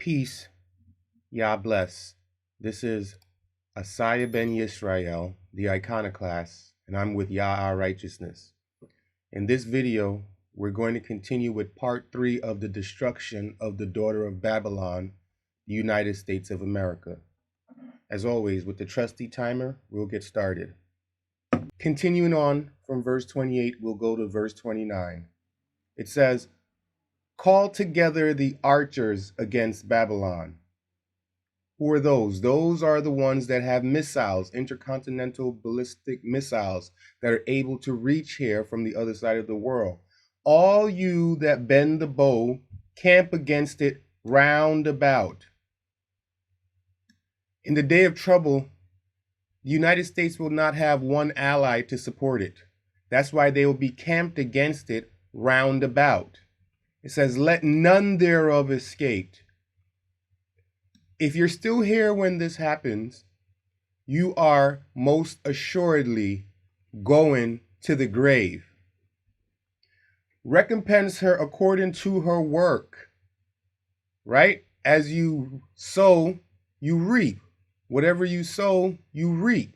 Peace, Yah bless. This is Asaya ben Yisrael, the iconoclast, and I'm with Yah our righteousness. In this video, we're going to continue with part 3 of the destruction of the daughter of Babylon, the United States of America. As always, with the trusty timer, we'll get started. Continuing on from verse 28, we'll go to verse 29. It says, "Call together the archers against Babylon." Who are those? Those are the ones that have missiles, intercontinental ballistic missiles that are able to reach here from the other side of the world. All you that bend the bow, camp against it round about. In the day of trouble, the United States will not have one ally to support it. That's why they will be camped against it round about. It says, "Let none thereof escape." If you're still here when this happens, you are most assuredly going to the grave. Recompense her according to her work, right? As you sow, you reap. Whatever you sow, you reap.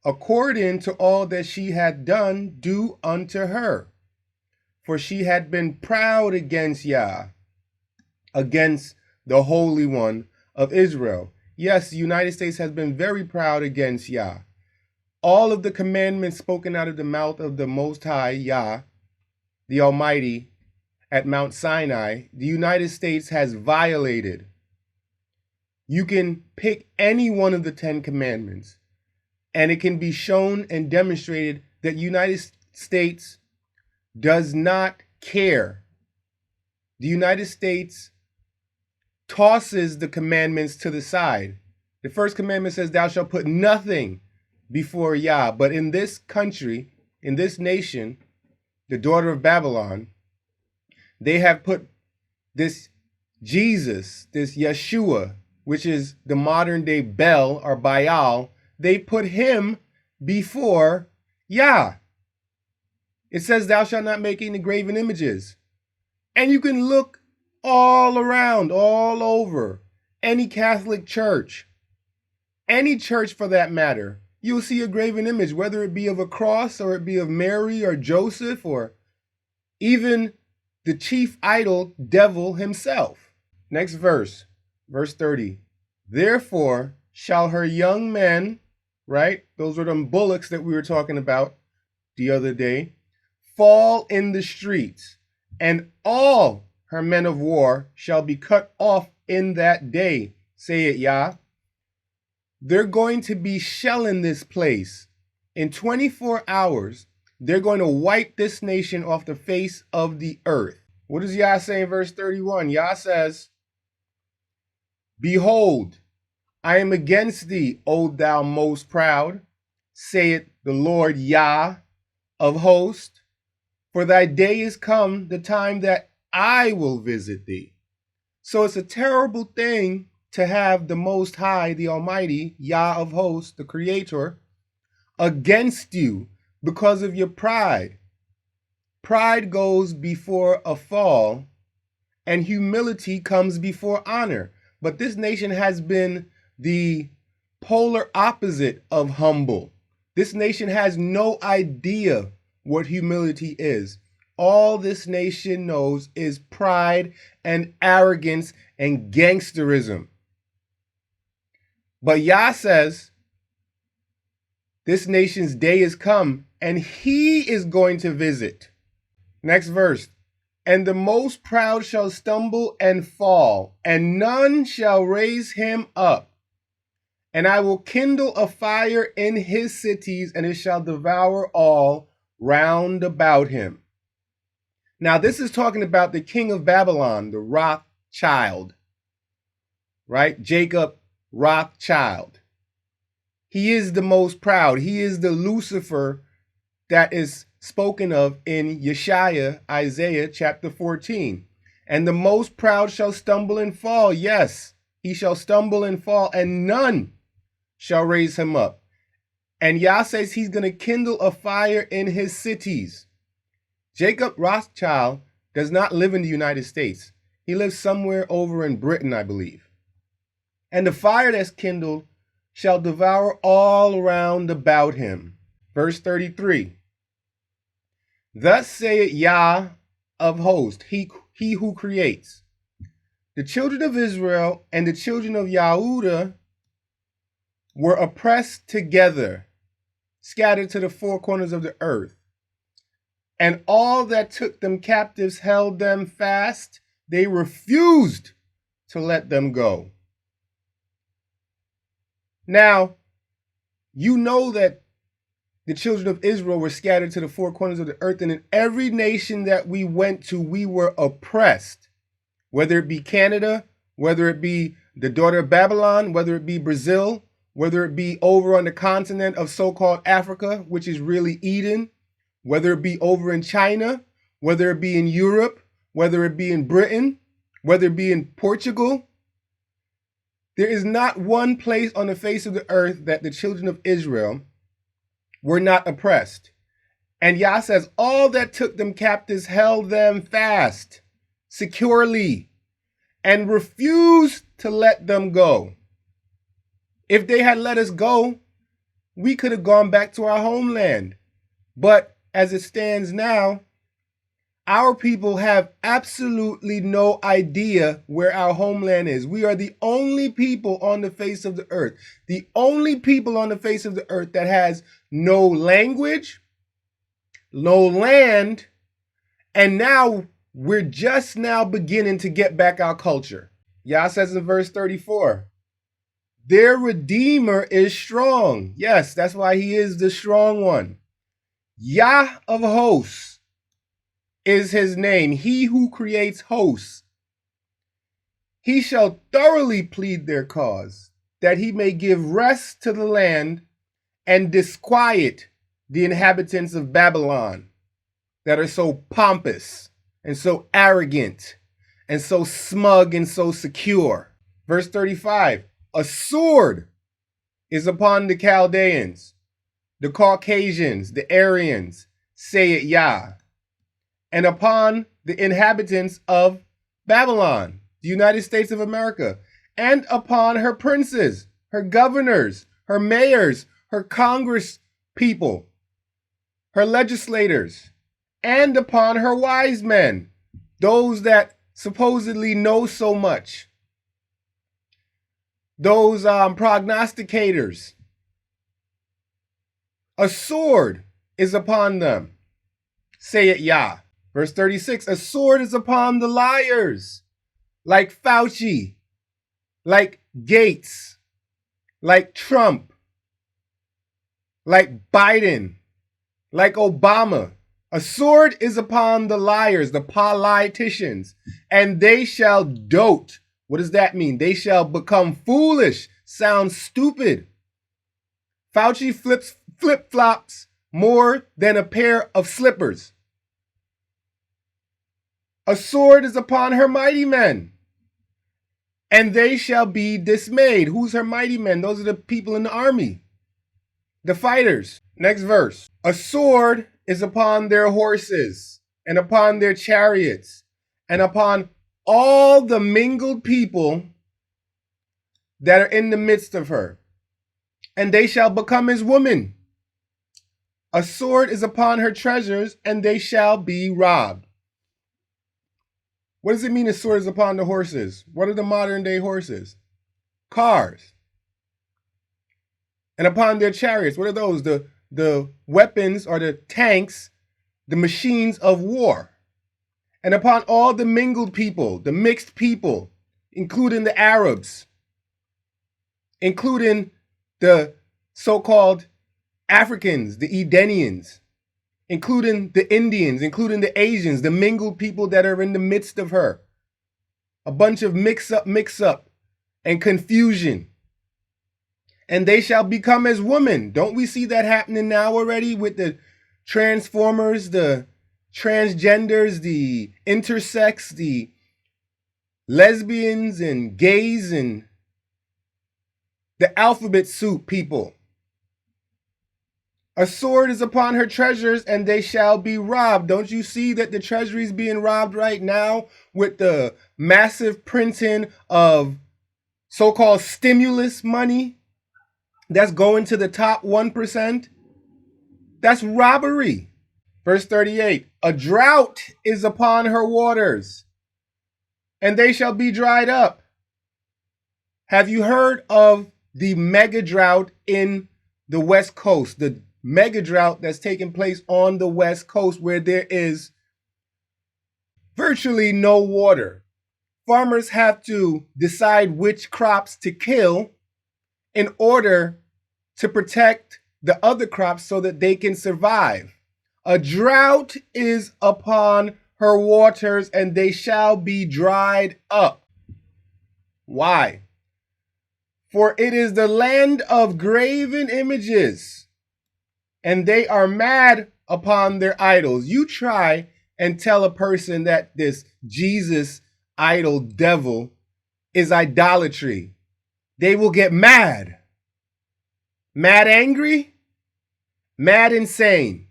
According to all that she had done, do unto her. For she had been proud against Yah, against the Holy One of Israel. Yes, the United States has been very proud against Yah. All of the commandments spoken out of the mouth of the Most High, Yah, the Almighty, at Mount Sinai, the United States has violated. You can pick any one of the 10 commandments, and it can be shown and demonstrated that the United States does not care. The United States tosses the commandments to the side. The first commandment says, "Thou shalt put nothing before Yah." But in this country, in this nation, the daughter of Babylon, they have put this Jesus, this Yeshua, which is the modern day Bel or Baal, they put him before Yah. It says, "Thou shalt not make any graven images." And you can look all around, all over, any Catholic church, any church for that matter, you'll see a graven image, whether it be of a cross or it be of Mary or Joseph or even the chief idol, devil himself. Next verse, verse 30. "Therefore shall her young men," right? Those are them bullocks that we were talking about the other day, "fall in the streets, and all her men of war shall be cut off in that day, saith Yah." They're going to be shelling this place. In 24 hours, they're going to wipe this nation off the face of the earth. What does Yah say in verse 31? Yah says, "Behold, I am against thee, O thou most proud, saith the Lord YHWH of Hosts. For thy day is come, the time that I will visit thee." So it's a terrible thing to have the Most High, the Almighty, Yah of Hosts, the Creator, against you because of your pride. Pride goes before a fall, and humility comes before honor. But this nation has been the polar opposite of humble. This nation has no idea what humility is. All this nation knows is pride and arrogance and gangsterism. But Yah says, this nation's day is come, and he is going to visit. Next verse. "And the most proud shall stumble and fall, and none shall raise him up. And I will kindle a fire in his cities, and it shall devour all round about him." Now, this is talking about the king of Babylon, the Rothschild, right? Jacob Rothschild. He is the most proud. He is the Lucifer that is spoken of in Yeshaya, Isaiah chapter 14. "And the most proud shall stumble and fall." Yes, he shall stumble and fall, and none shall raise him up. And Yah says he's going to kindle a fire in his cities. Jacob Rothschild does not live in the United States. He lives somewhere over in Britain, I believe. And the fire that's kindled shall devour all round about him. Verse 33. Thus saith Yah of hosts, he who creates. The children of Israel and the children of Yahudah were oppressed together, scattered to the four corners of the earth. And all that took them captives held them fast. They refused to let them go. Now, you know that the children of Israel were scattered to the four corners of the earth, and in every nation that we went to, we were oppressed. Whether it be Canada, whether it be the daughter of Babylon, whether it be Brazil, whether it be over on the continent of so-called Africa, which is really Eden, whether it be over in China, whether it be in Europe, whether it be in Britain, whether it be in Portugal. There is not one place on the face of the earth that the children of Israel were not oppressed. And Yah says, all that took them captives held them fast, securely, and refused to let them go. If they had let us go, we could have gone back to our homeland. But as it stands now, our people have absolutely no idea where our homeland is. We are the only people on the face of the earth, the only people on the face of the earth that has no language, no land, and now we're just now beginning to get back our culture. Yah says in verse 34, their Redeemer is strong. Yes, that's why he is the strong one. Yah of hosts is his name, he who creates hosts. He shall thoroughly plead their cause, that he may give rest to the land and disquiet the inhabitants of Babylon that are so pompous and so arrogant and so smug and so secure. Verse 35, a sword is upon the Chaldeans, the Caucasians, the Aryans, saith Yah, and upon the inhabitants of Babylon, the United States of America, and upon her princes, her governors, her mayors, her Congress people, her legislators, and upon her wise men, those that supposedly know so much, those prognosticators. A sword is upon them, saith Yah. Verse 36, a sword is upon the liars, like Fauci, like Gates, like Trump, like Biden, like Obama. A sword is upon the liars, the politicians, and they shall dote. What does that mean? They shall become foolish, sound stupid. Fauci flip-flops more than a pair of slippers. A sword is upon her mighty men, and they shall be dismayed. Who's her mighty men? Those are the people in the army, the fighters. Next verse. A sword is upon their horses, and upon their chariots, and upon all the mingled people that are in the midst of her, and they shall become as women. A sword is upon her treasures, and they shall be robbed. What does it mean a sword is upon the horses? What are the modern day horses? Cars. And upon their chariots, what are those? The weapons or the tanks, the machines of war. And upon all the mingled people, the mixed people, including the Arabs, including the so-called Africans, the Edenians, including the Indians, including the Asians, the mingled people that are in the midst of her. A bunch of mix up, and confusion. And they shall become as women. Don't we see that happening now already with the transformers, the transgenders, the intersex, the lesbians and gays and the alphabet soup people? A sword is upon her treasures, and they shall be robbed. Don't you see that the treasury is being robbed right now with the massive printing of so-called stimulus money that's going to the top 1%? That's robbery. Verse 38, a drought is upon her waters, and they shall be dried up. Have you heard of the mega drought in the West Coast? The mega drought that's taking place on the West Coast, where there is virtually no water. Farmers have to decide which crops to kill in order to protect the other crops so that they can survive. A drought is upon her waters, and they shall be dried up. Why? For it is the land of graven images, and they are mad upon their idols. You try and tell a person that this Jesus idol devil is idolatry. They will get mad. Mad angry, mad insane.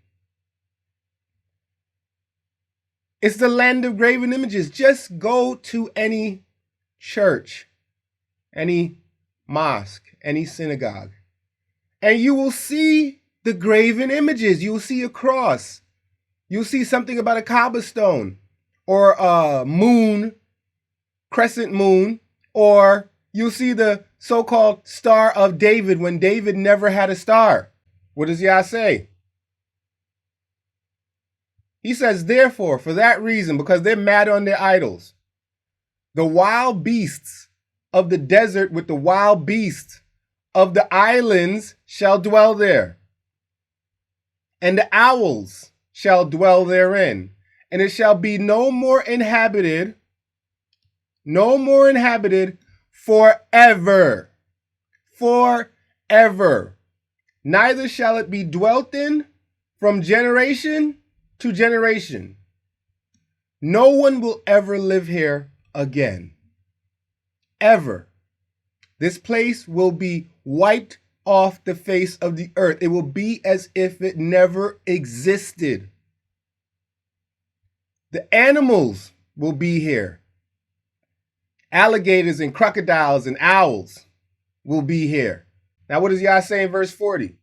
It's the land of graven images. Just go to any church, any mosque, any synagogue, and you will see the graven images. You will see a cross. You'll see something about a cobblestone or a moon, crescent moon, or you'll see the so-called Star of David when David never had a star. What does Yah say? He says, therefore, for that reason, because they're mad on their idols, the wild beasts of the desert with the wild beasts of the islands shall dwell there, and the owls shall dwell therein, and it shall be no more inhabited forever. Forever. Neither shall it be dwelt in from generation to generation. No one will ever live here again. Ever. This place will be wiped off the face of the earth. It will be as if it never existed. The animals will be here. Alligators and crocodiles and owls will be here. Now, what does Yah say in verse 40?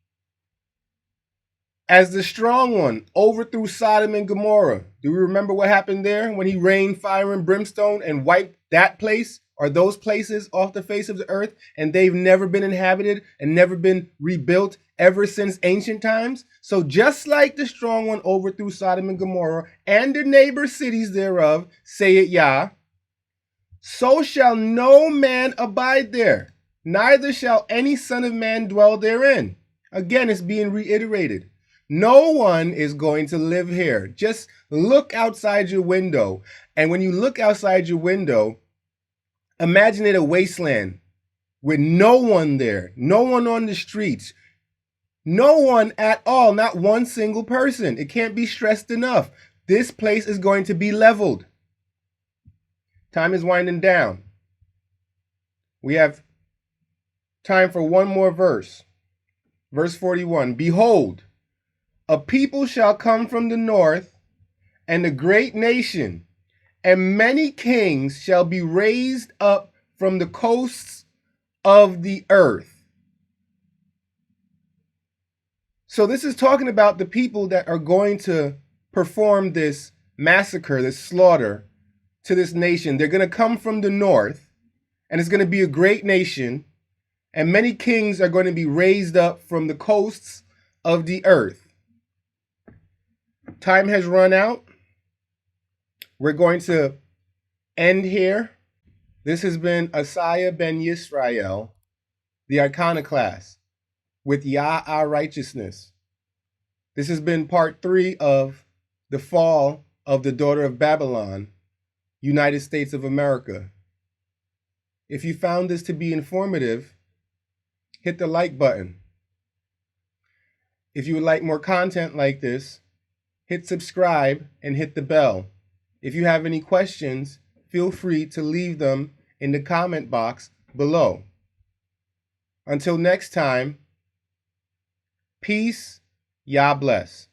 As the strong one overthrew Sodom and Gomorrah. Do we remember what happened there when he rained fire and brimstone and wiped that place or those places off the face of the earth, and they've never been inhabited and never been rebuilt ever since ancient times? So just like the strong one overthrew Sodom and Gomorrah and the neighbor cities thereof, saith Yah, so shall no man abide there, neither shall any son of man dwell therein. Again, it's being reiterated. No one is going to live here. Just look outside your window. And when you look outside your window, imagine it a wasteland with no one there, no one on the streets, no one at all, not one single person. It can't be stressed enough. This place is going to be leveled. Time is winding down. We have time for one more verse. Verse 41, behold, a people shall come from the north, and a great nation, and many kings shall be raised up from the coasts of the earth. So this is talking about the people that are going to perform this massacre, this slaughter to this nation. They're going to come from the north, and it's going to be a great nation, and many kings are going to be raised up from the coasts of the earth. Time has run out. We're going to end here. This has been Asaya ben Yisrael, the iconoclast, with Yah our righteousness. This has been part 3 of the fall of the daughter of Babylon, United States of America. If you found this to be informative, hit the like button. If you would like more content like this, hit subscribe and hit the bell. If you have any questions, feel free to leave them in the comment box below. Until next time, peace Yah bless.